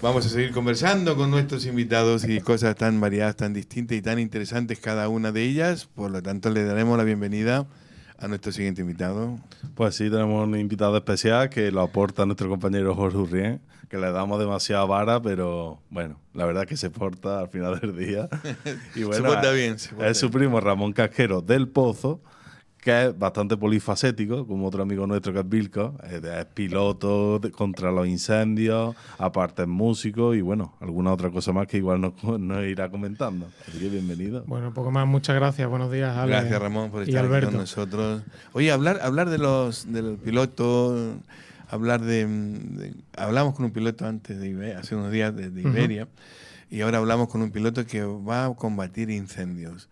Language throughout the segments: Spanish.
Vamos a seguir conversando con nuestros invitados y cosas tan variadas, tan distintas y tan interesantes cada una de ellas. Por lo tanto, le daremos la bienvenida a nuestro siguiente invitado. Pues sí, tenemos un invitado especial que lo aporta nuestro compañero Jorge Urrien, que le damos demasiada vara, pero bueno, la verdad es que se porta al final del día. Y bueno, Se porta bien. Se porta es su primo Ramón Casquero del Pozo, que es bastante polifacético, como otro amigo nuestro que es Vilco. Es piloto contra los incendios, aparte es músico y bueno, alguna otra cosa más que igual nos irá comentando. Así que bienvenido. Bueno, poco más, muchas gracias. Buenos días, Ale. Gracias, Ramón, por y estar aquí Alberto. con nosotros. Oye, hablar del piloto, hablamos con un piloto antes de Iberia, hace unos días de Iberia, y ahora hablamos con un piloto que va a combatir incendios.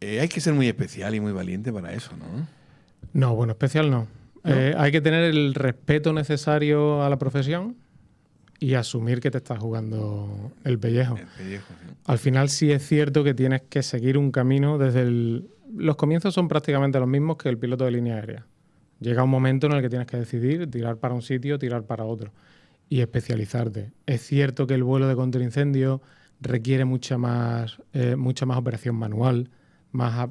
Hay que ser muy especial y muy valiente para eso, ¿no? No, bueno, especial no. Hay que tener el respeto necesario a la profesión y asumir que te estás jugando el pellejo. El pellejo, sí. Al final sí es cierto que tienes que seguir un camino desde Los comienzos son prácticamente los mismos que el piloto de línea aérea. Llega un momento en el que tienes que decidir tirar para un sitio, tirar para otro y especializarte. Es cierto que el vuelo de contraincendio requiere mucha más operación manual, más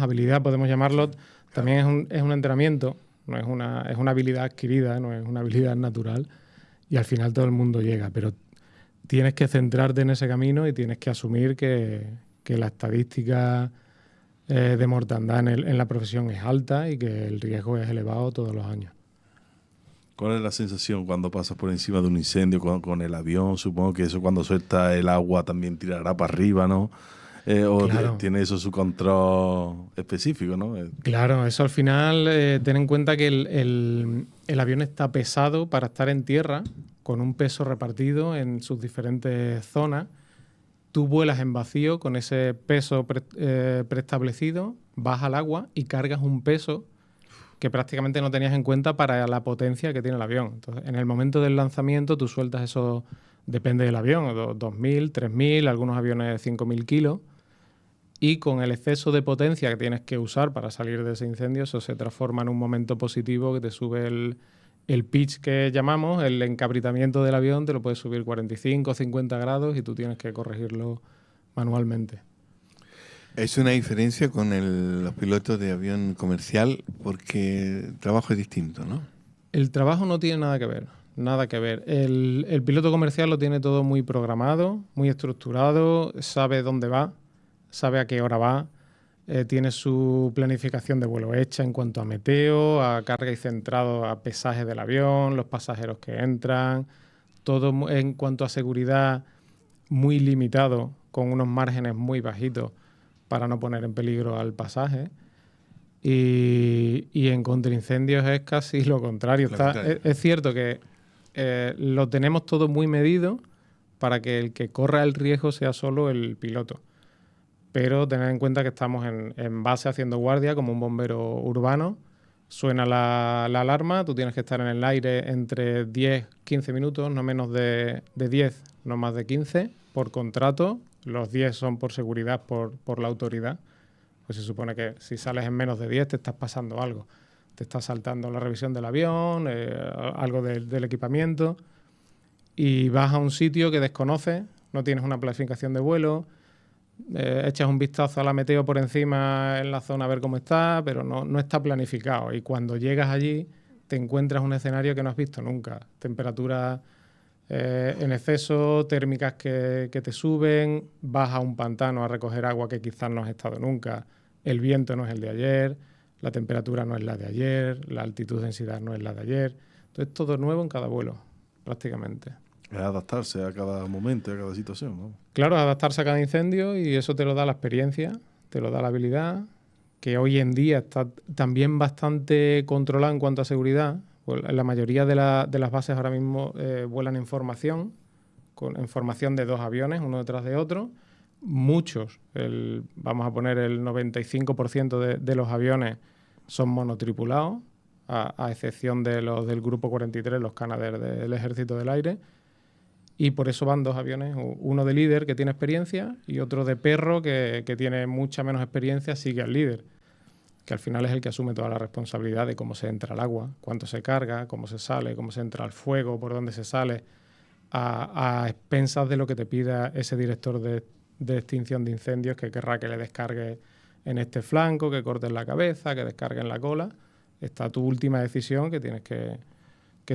habilidad, podemos llamarlo. También es un entrenamiento, es una habilidad adquirida, no es una habilidad natural. Y al final todo el mundo llega, pero tienes que centrarte en ese camino y tienes que asumir que la estadística de mortandad en la profesión es alta y que el riesgo es elevado todos los años. ¿Cuál es la sensación cuando pasas por encima de un incendio con el avión? Supongo que eso cuando suelta el agua también tirará para arriba, ¿no? Claro. Tiene eso su control específico, ¿no? Claro, eso al final, ten en cuenta que el avión está pesado para estar en tierra, con un peso repartido en sus diferentes zonas. Tú vuelas en vacío con ese peso preestablecido, vas al agua y cargas un peso que prácticamente no tenías en cuenta para la potencia que tiene el avión. Entonces, en el momento del lanzamiento tú sueltas eso, depende del avión, 2.000, 3.000, algunos aviones 5.000 kilos. Y con el exceso de potencia que tienes que usar para salir de ese incendio, eso se transforma en un momento positivo que te sube el pitch que llamamos, el encabritamiento del avión, te lo puedes subir 45 o 50 grados y tú tienes que corregirlo manualmente. Es una diferencia con los pilotos de avión comercial porque el trabajo es distinto, ¿no? El trabajo no tiene nada que ver. Nada que ver. El piloto comercial lo tiene todo muy programado, muy estructurado, sabe dónde va, sabe a qué hora va, tiene su planificación de vuelo hecha en cuanto a meteo, a carga y centrado, a pesaje del avión, los pasajeros que entran, todo en cuanto a seguridad muy limitado, con unos márgenes muy bajitos para no poner en peligro al pasaje. Y en contraincendios es casi lo contrario. Es cierto que lo tenemos todo muy medido para que el que corra el riesgo sea solo el piloto. Pero tener en cuenta que estamos en base haciendo guardia como un bombero urbano. Suena la alarma, tú tienes que estar en el aire entre 10-15 minutos, no menos de 10, no más de 15, por contrato. Los 10 son por seguridad, por la autoridad. Pues se supone que si sales en menos de 10 te estás pasando algo. Te estás saltando la revisión del avión, algo del equipamiento, y vas a un sitio que desconoces, no tienes una planificación de vuelo, echas un vistazo a la meteo por encima en la zona a ver cómo está, pero no está planificado. Y cuando llegas allí te encuentras un escenario que no has visto nunca. Temperaturas en exceso, térmicas que te suben, vas a un pantano a recoger agua que quizás no has estado nunca, el viento no es el de ayer, la temperatura no es la de ayer, la altitud-densidad no es la de ayer. Entonces todo nuevo en cada vuelo, prácticamente. Es adaptarse a cada momento, a cada situación, ¿no? Claro, adaptarse a cada incendio, y eso te lo da la experiencia, te lo da la habilidad, que hoy en día está también bastante controlada en cuanto a seguridad. Pues la mayoría de las bases ahora mismo vuelan en formación de dos aviones, uno detrás de otro. Muchos, vamos a poner el 95% de los aviones son monotripulados, a excepción de los del Grupo 43, los Canadair del Ejército del Aire. Y por eso van dos aviones, uno de líder que tiene experiencia y otro de perro que tiene mucha menos experiencia, sigue al líder, que al final es el que asume toda la responsabilidad de cómo se entra al agua, cuánto se carga, cómo se sale, cómo se entra al fuego, por dónde se sale. a expensas de lo que te pida ese director de extinción de incendios, que querrá que le descargue en este flanco, que cortes la cabeza, que descargue en la cola. Está tu última decisión, que tienes que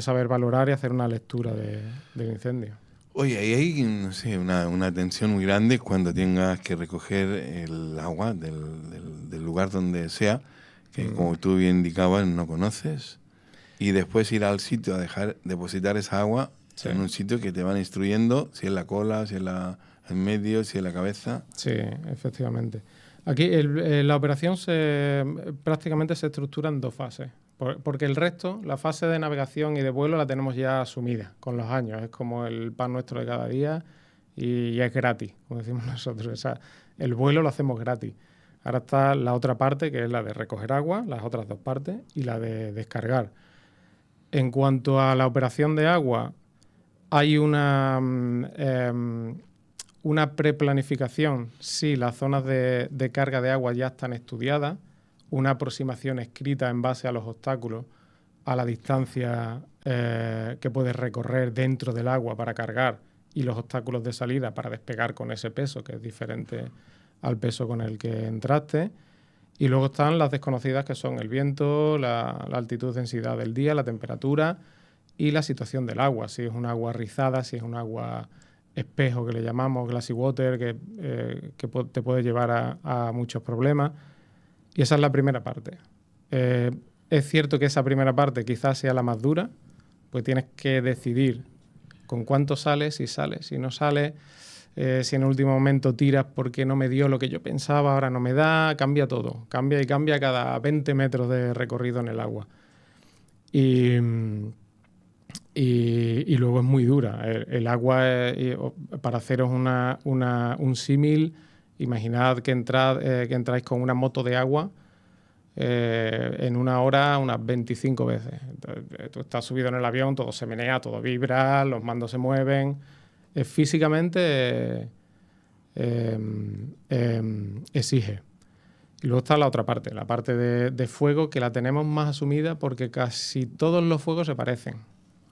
saber valorar y hacer una lectura del incendio. Oye, ahí hay, no sé, una tensión muy grande cuando tengas que recoger el agua del lugar donde sea, que como tú bien indicabas, no conoces, y después ir al sitio a depositar esa agua en un sitio que te van instruyendo, si es la cola, si es en medio, si es la cabeza. Sí, efectivamente. Aquí la operación prácticamente se estructura en 2 fases, porque el resto, la fase de navegación y de vuelo, la tenemos ya asumida con los años. Es como el pan nuestro de cada día y es gratis, como decimos nosotros. O sea, el vuelo lo hacemos gratis. Ahora está la otra parte, que es la de recoger agua, las otras 2 partes, y la de descargar. En cuanto a la operación de agua, hay una preplanificación. Sí, las zonas de carga de agua ya están estudiadas, una aproximación escrita en base a los obstáculos, a la distancia que puedes recorrer dentro del agua para cargar y los obstáculos de salida para despegar con ese peso, que es diferente al peso con el que entraste. Y luego están las desconocidas, que son el viento, la altitud, densidad del día, la temperatura y la situación del agua. Si es un agua rizada, si es un agua espejo, que le llamamos glassy water, que te puede llevar a muchos problemas. Y esa es la primera parte. Es cierto que esa primera parte quizás sea la más dura, pues tienes que decidir con cuánto sales, si no sales, si en el último momento tiras porque no me dio lo que yo pensaba, ahora no me da, cambia todo. Cambia y cambia cada 20 metros de recorrido en el agua. Y luego es muy dura. El agua, para haceros un símil, imaginad que entráis con una moto de agua en una hora unas 25 veces. Entonces, tú estás subido en el avión, todo se menea, todo vibra, los mandos se mueven. Físicamente exige. Y luego está la otra parte, la parte de fuego, que la tenemos más asumida porque casi todos los fuegos se parecen.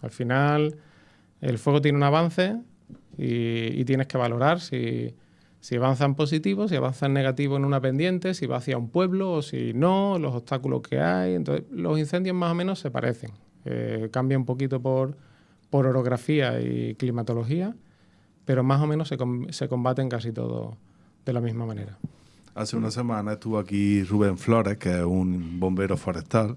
Al final, el fuego tiene un avance y tienes que valorar si avanza en positivo, si avanza en negativo en una pendiente, si va hacia un pueblo o si no, los obstáculos que hay. Entonces, los incendios más o menos se parecen. Cambia un poquito por orografía y climatología, pero más o menos se combaten casi todos de la misma manera. Hace una semana estuvo aquí Rubén Flores, que es un bombero forestal,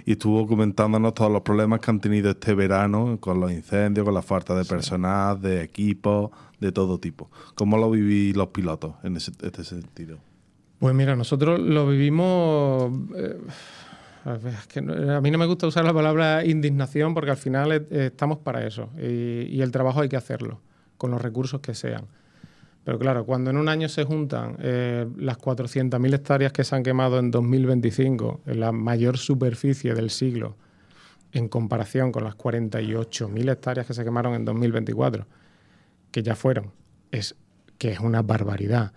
y estuvo comentándonos todos los problemas que han tenido este verano con los incendios, con la falta de personal, de equipos, de todo tipo. ¿Cómo lo vivís los pilotos en este sentido? Pues mira, nosotros lo vivimos... es que a mí no me gusta usar la palabra indignación porque al final estamos para eso y el trabajo hay que hacerlo con los recursos que sean. Pero claro, cuando en un año se juntan las 400.000 hectáreas que se han quemado en 2025, en la mayor superficie del siglo, en comparación con las 48.000 hectáreas que se quemaron en 2024, que ya fueron, que es una barbaridad,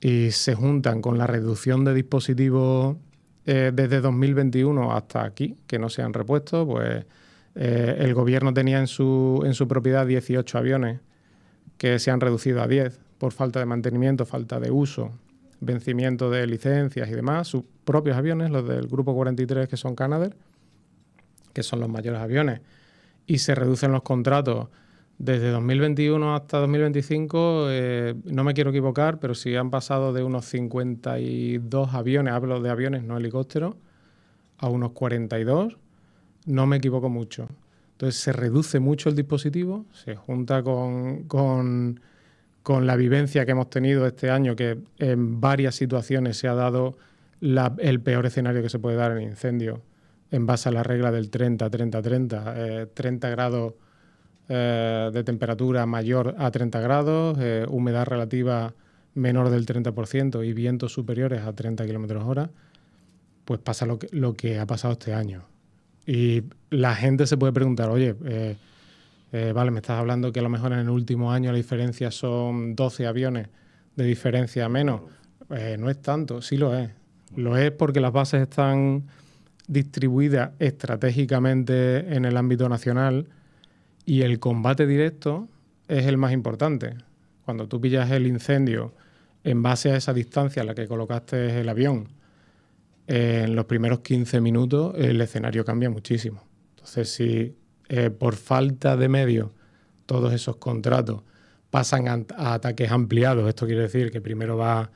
y se juntan con la reducción de dispositivos desde 2021 hasta aquí, que no se han repuesto, pues el gobierno tenía en su propiedad 18 aviones que se han reducido a 10 por falta de mantenimiento, falta de uso, vencimiento de licencias y demás. Sus propios aviones, los del Grupo 43, que son Canadair, que son los mayores aviones, y se reducen los contratos desde 2021 hasta 2025, no me quiero equivocar, pero sí han pasado de unos 52 aviones, hablo de aviones, no helicópteros, a unos 42, no me equivoco mucho. Entonces se reduce mucho el dispositivo, se junta con la vivencia que hemos tenido este año, que en varias situaciones se ha dado el peor escenario que se puede dar en incendio, en base a la regla del 30-30-30, 30 grados de temperatura mayor a 30 grados, humedad relativa menor del 30% y vientos superiores a 30 km/h, pues pasa lo que ha pasado este año. Y la gente se puede preguntar, oye, vale, me estás hablando que a lo mejor en el último año la diferencia son 12 aviones de diferencia menos. No es tanto, sí lo es. Lo es porque las bases están distribuidas estratégicamente en el ámbito nacional Y el combate directo es el más importante. Cuando tú pillas el incendio en base a esa distancia a la que colocaste el avión, en los primeros 15 minutos el escenario cambia muchísimo. Entonces, si por falta de medios todos esos contratos pasan a ataques ampliados, esto quiere decir que primero va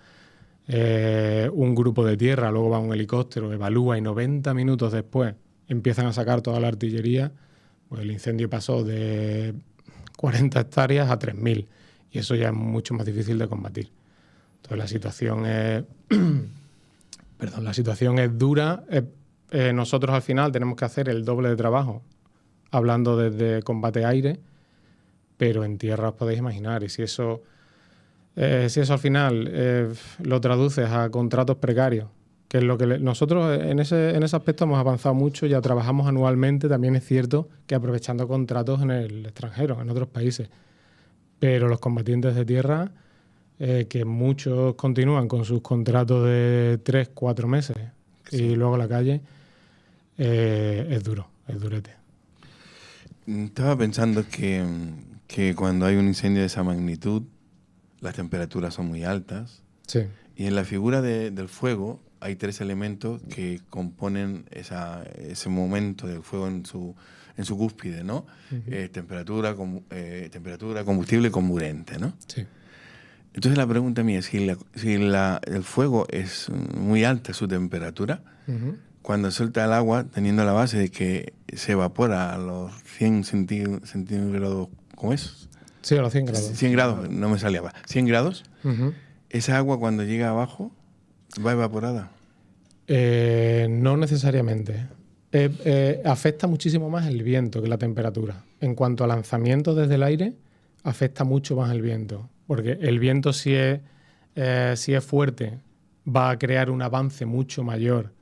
un grupo de tierra, luego va un helicóptero, evalúa y 90 minutos después empiezan a sacar toda la artillería, pues el incendio pasó de 40 hectáreas a 3.000 y eso ya es mucho más difícil de combatir. Entonces la situación es la situación es dura. Nosotros al final tenemos que hacer el doble de trabajo hablando desde combate aire, pero en tierra os podéis imaginar. Y si eso al final lo traduces a contratos precarios, que es lo que nosotros en ese aspecto hemos avanzado mucho, ya trabajamos anualmente, también es cierto que aprovechando contratos en el extranjero, en otros países. Pero los combatientes de tierra, que muchos continúan con sus contratos de 3-4 meses y luego la calle, es duro, es durete. Estaba pensando que cuando hay un incendio de esa magnitud, las temperaturas son muy altas. Sí. Y en la figura del fuego hay 3 elementos que componen ese momento del fuego en su cúspide, ¿no? Uh-huh. Temperatura, combustible y comburente, ¿no? Sí. Entonces la pregunta mía es, si el fuego es muy alta su temperatura, Uh-huh. cuando suelta el agua, teniendo la base de que se evapora a los 100 centígrados, ¿cómo es? Sí, a los 100 grados. 100 grados, no me salía. 100 grados, Uh-huh. esa agua cuando llega abajo va evaporada. No necesariamente. Afecta muchísimo más el viento que la temperatura. En cuanto a lanzamiento desde el aire, afecta mucho más el viento. Porque el viento, si es fuerte, va a crear un avance mucho mayor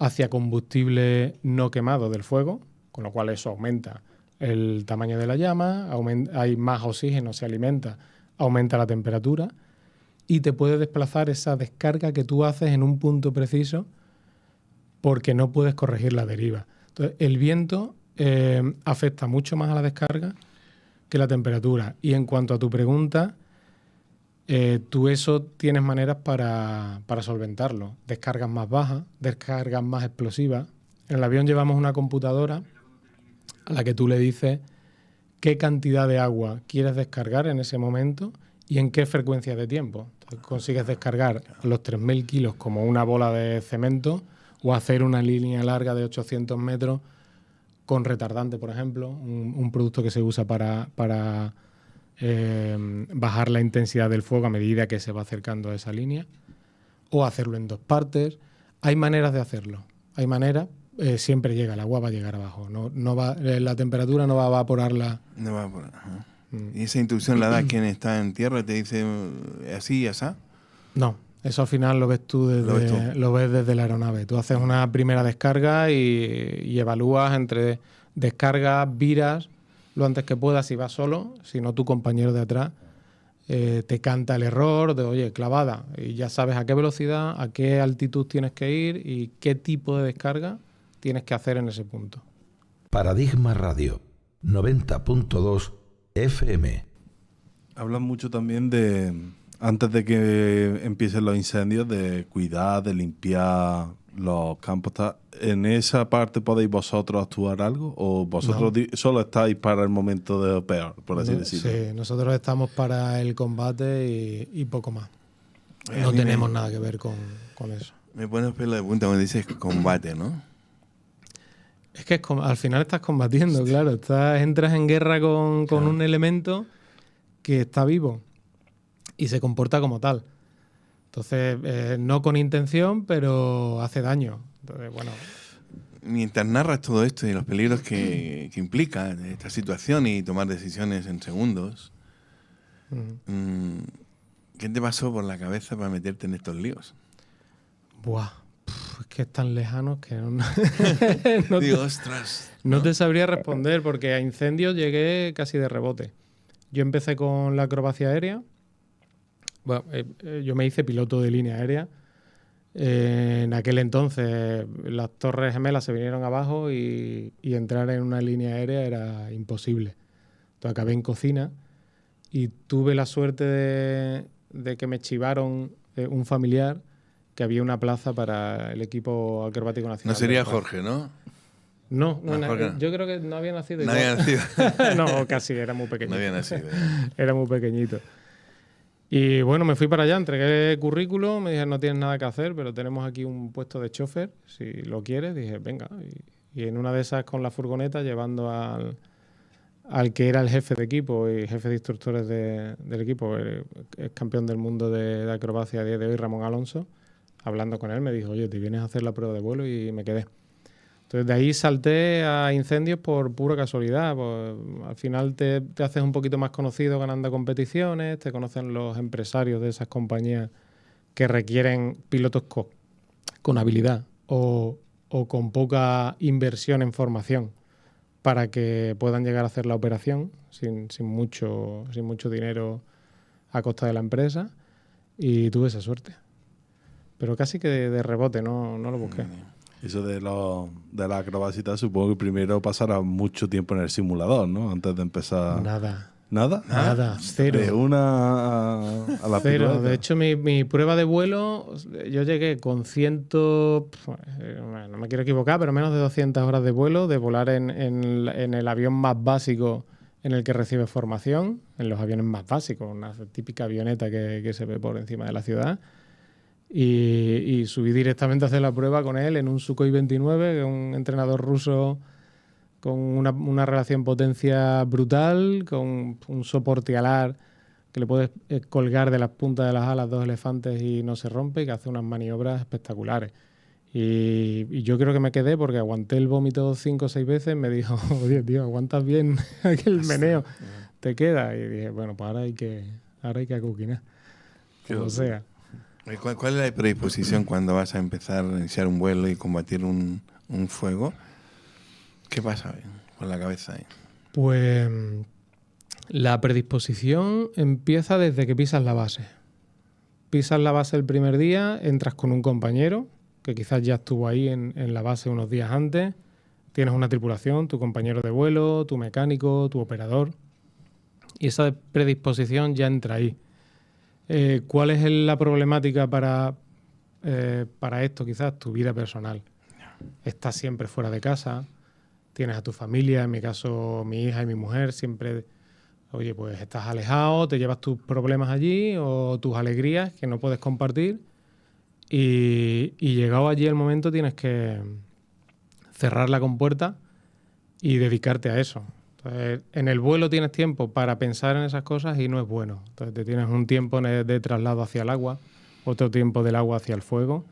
hacia combustible no quemado del fuego, con lo cual eso aumenta el tamaño de la llama, hay más oxígeno, se alimenta, aumenta la temperatura y te puede desplazar esa descarga que tú haces en un punto preciso porque no puedes corregir la deriva. Entonces, el viento afecta mucho más a la descarga que la temperatura. Y en cuanto a tu pregunta, tú eso tienes maneras para solventarlo. Descargas más bajas, descargas más explosivas. En el avión llevamos una computadora a la que tú le dices qué cantidad de agua quieres descargar en ese momento y en qué frecuencia de tiempo. Entonces, consigues descargar los 3.000 kilos como una bola de cemento o hacer una línea larga de 800 metros con retardante, por ejemplo, un producto que se usa para bajar la intensidad del fuego a medida que se va acercando a esa línea, o hacerlo en 2 partes. Hay maneras de hacerlo, hay maneras. Siempre llega, el agua va a llegar abajo, no va, la temperatura no va a evaporarla. No va a evaporar. ¿Y esa instrucción la da quien está en tierra y te dice así y así? No, eso al final lo ves tú lo ves desde la aeronave. Tú haces una primera descarga y evalúas entre descargas, viras, lo antes que puedas si vas solo, si no tu compañero de atrás te canta el error de, oye, clavada, y ya sabes a qué velocidad, a qué altitud tienes que ir y qué tipo de descarga tienes que hacer en ese punto. Paradigma Radio 90.2 FM. Hablan mucho también de, antes de que empiecen los incendios, de cuidar, de limpiar los campos. ¿En esa parte podéis vosotros actuar algo? ¿O vosotros solo estáis para el momento de peor, por así decirlo? Sí, nosotros estamos para el combate y poco más. Oye, no tenemos nada que ver con eso. Me pones pelo de punta cuando dices combate, ¿no? Es que al final estás combatiendo, claro. Entras en guerra con un elemento que está vivo y se comporta como tal. Entonces, no con intención, pero hace daño. Entonces, bueno. Mientras narras todo esto y los peligros que implica esta situación y tomar decisiones en segundos, ¿qué te pasó por la cabeza para meterte en estos líos? Buah. Es que es tan lejano que Digo, ostras. No te sabría responder porque a incendios llegué casi de rebote. Yo empecé con la acrobacia aérea. Bueno, yo me hice piloto de línea aérea. En aquel entonces las Torres Gemelas se vinieron abajo y entrar en una línea aérea era imposible. Entonces acabé en cocina y tuve la suerte de que me chivaron un familiar que había una plaza para el equipo acrobático nacional. No sería Jorge, ¿no? No, Jorge no. yo creo que no había nacido. No había nacido. No, casi, era muy pequeñito. No había nacido. Era muy pequeñito. Y bueno, me fui para allá, entregué el currículum, me dijeron no tienes nada que hacer, pero tenemos aquí un puesto de chofer, si lo quieres. Dije, venga. Y en una de esas con la furgoneta llevando al que era el jefe de equipo y jefe de instructores del equipo, el campeón del mundo de acrobacia a día de hoy, Ramón Alonso, hablando con él, me dijo, oye, te vienes a hacer la prueba de vuelo, y me quedé. Entonces de ahí salté a incendios por pura casualidad. Pues, al final te haces un poquito más conocido ganando competiciones, te conocen los empresarios de esas compañías que requieren pilotos con habilidad o con poca inversión en formación para que puedan llegar a hacer la operación sin mucho dinero a costa de la empresa, y tuve esa suerte. Pero casi que de rebote, no lo busqué. Eso de la acrobacia y tal, supongo que primero pasará mucho tiempo en el simulador, ¿no? Antes de empezar... Nada. ¿Nada? Nada, cero. De una a la Cero. pirueta. De hecho, mi prueba de vuelo, yo llegué con no me quiero equivocar, pero menos de 200 horas de vuelo, de volar en el avión más básico en el que recibe formación, en los aviones más básicos, una típica avioneta que se ve por encima de la ciudad. Y subí directamente a hacer la prueba con él en un Sukhoi 29, que es un entrenador ruso con una relación potencia brutal, con un soporte alar que le puedes colgar de las puntas de las alas 2 elefantes y no se rompe, y que hace unas maniobras espectaculares. Y yo creo que me quedé porque aguanté el vómito 5 o 6 veces. Me dijo, oye, tío, aguantas bien aquel meneo, te queda. Y dije, bueno, pues ahora hay que acuquinar, como sea. ¿Cuál es la predisposición cuando vas a empezar a iniciar un vuelo y combatir un fuego? ¿Qué pasa con la cabeza ahí? Pues la predisposición empieza desde que pisas la base. Pisas la base el primer día, entras con un compañero que quizás ya estuvo ahí en la base unos días antes. Tienes una tripulación, tu compañero de vuelo, tu mecánico, tu operador. Y esa predisposición ya entra ahí. ¿Cuál es la problemática para esto? Quizás tu vida personal. Estás siempre fuera de casa, tienes a tu familia, en mi caso mi hija y mi mujer, siempre, oye, pues estás alejado, te llevas tus problemas allí o tus alegrías que no puedes compartir, y llegado allí el momento tienes que cerrar la compuerta y dedicarte a eso. Entonces, en el vuelo tienes tiempo para pensar en esas cosas y no es bueno. Entonces te tienes un tiempo de traslado hacia el agua, otro tiempo del agua hacia el fuego,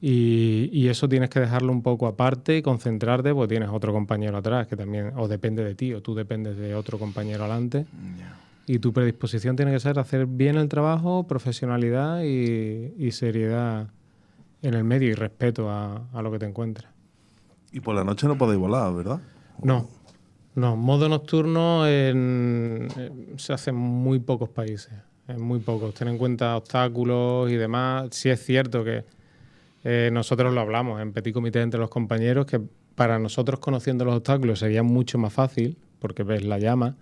y eso tienes que dejarlo un poco aparte y concentrarte, porque tienes otro compañero atrás que también o depende de ti o tú dependes de otro compañero adelante. Y tu predisposición tiene que ser hacer bien el trabajo, profesionalidad y seriedad en el medio y respeto a lo que te encuentres. Y por la noche no podéis volar, ¿verdad? No, modo nocturno se hace en muy pocos países, en muy pocos. Ten en cuenta obstáculos y demás. Sí es cierto que nosotros lo hablamos en petit comité entre los compañeros, que para nosotros, conociendo los obstáculos, sería mucho más fácil, porque ves la llama,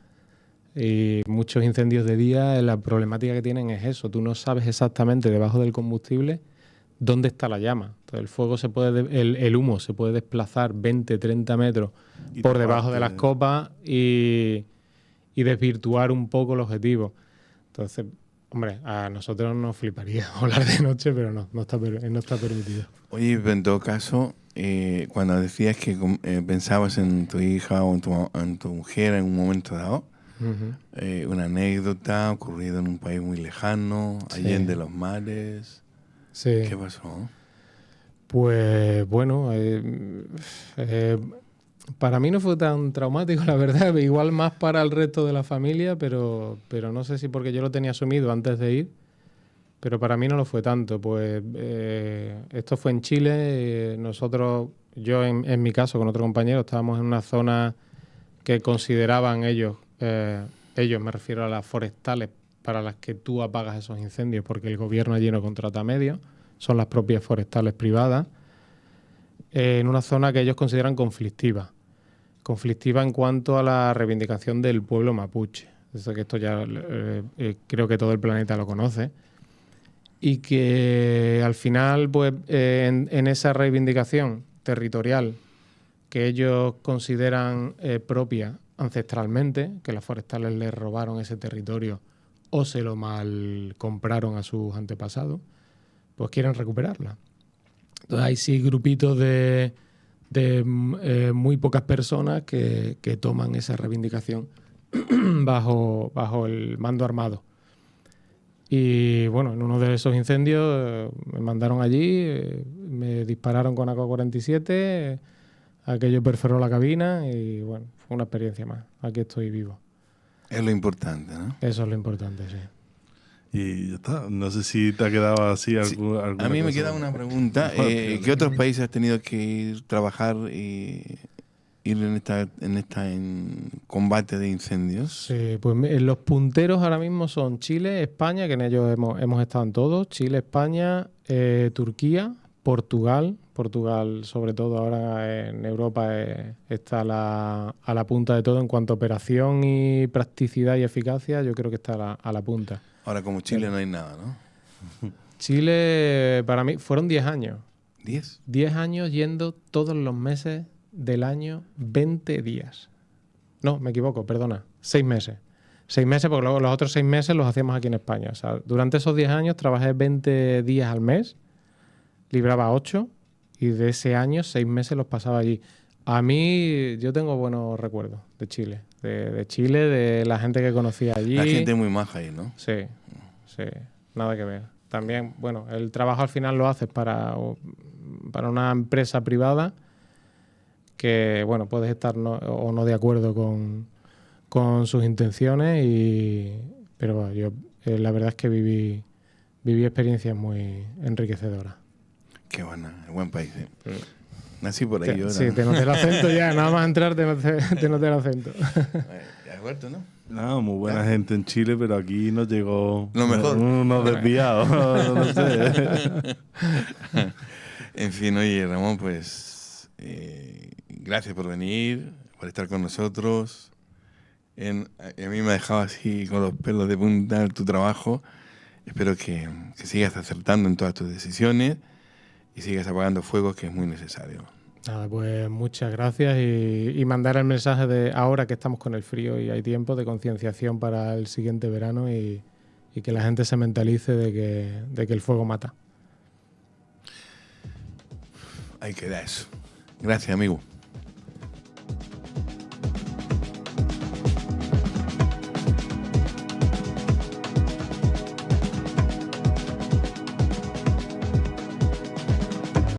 y muchos incendios de día, la problemática que tienen es eso. Tú no sabes exactamente debajo del combustible dónde está la llama. Entonces el fuego el humo se puede desplazar 20, 30 metros por debajo de las copas y desvirtuar un poco el objetivo. Entonces, hombre, a nosotros nos fliparía volar de noche, pero no está permitido. Oye, en todo caso, cuando decías que pensabas en tu hija o en tu mujer en un momento dado, una anécdota ocurrida en un país muy lejano, allende los mares. Sí. ¿Qué pasó? Pues bueno, para mí no fue tan traumático, la verdad. Igual más para el resto de la familia, pero no sé si porque yo lo tenía asumido antes de ir, pero para mí no lo fue tanto. Pues esto fue en Chile. Yo en mi caso con otro compañero, estábamos en una zona que consideraban ellos, me refiero a las forestales, para las que tú apagas esos incendios, porque el gobierno allí no contrata medios, son las propias forestales privadas, en una zona que ellos consideran conflictiva. conflictiva en cuanto a la reivindicación del pueblo mapuche. Eso que esto ya creo que todo el planeta lo conoce. Y que al final, pues, en esa reivindicación territorial que ellos consideran propia ancestralmente, que las forestales les robaron ese territorio o se lo mal compraron a sus antepasados, pues quieren recuperarla. Entonces hay sí grupitos de muy pocas personas que toman esa reivindicación bajo el mando armado. Y bueno, en uno de esos incendios me mandaron allí, me dispararon con AK-47, aquello perforó la cabina y bueno, fue una experiencia más. Aquí estoy vivo. Es lo importante, ¿no? Eso es lo importante, sí. Y ya está. No sé si te ha quedado así alguna A mí me cosa. queda una pregunta. ¿Qué otros países has tenido que ir trabajar y ir en combate de incendios? Sí, pues los punteros ahora mismo son Chile, España, que en ellos hemos estado en todos. Chile, España, Turquía, Portugal. Portugal, sobre todo ahora en Europa, está a la punta de todo en cuanto a operación y practicidad y eficacia. Yo creo que está a la punta. Ahora, como Chile no hay nada, ¿no? Chile, para mí, fueron 10 años. ¿10? 10 años yendo todos los meses del año, 20 días. No, me equivoco, perdona, 6 meses. 6 meses, porque luego los otros 6 meses los hacíamos aquí en España. O sea, durante esos 10 años trabajé 20 días al mes, libraba 8 y de ese año 6 meses los pasaba allí. A mí, yo tengo buenos recuerdos de Chile. De Chile, de la gente que conocía allí. La gente muy maja ahí, ¿no? Sí, sí, nada que ver. También, bueno, el trabajo al final lo haces para una empresa privada que, bueno, puedes estar o no de acuerdo con sus intenciones, pero bueno, yo la verdad es que viví experiencias muy enriquecedoras. Qué buen país, ¿eh? Nací por ahí ahora. Sí, te noté el acento ya, nada más entrar te noté el acento. Ya has vuelto, ¿no? No, muy buena gente en Chile, pero aquí nos llegó Lo mejor. unos desviados, no sé. En fin, oye, Ramón, pues gracias por venir, por estar con nosotros. A mí me ha dejado así con los pelos de punta tu trabajo. Espero que sigas acertando en todas tus decisiones y sigas apagando fuegos, que es muy necesario. Nada, pues muchas gracias y mandar el mensaje de ahora que estamos con el frío y hay tiempo de concienciación para el siguiente verano y que la gente se mentalice de que el fuego mata. Ahí queda eso. Gracias, amigo.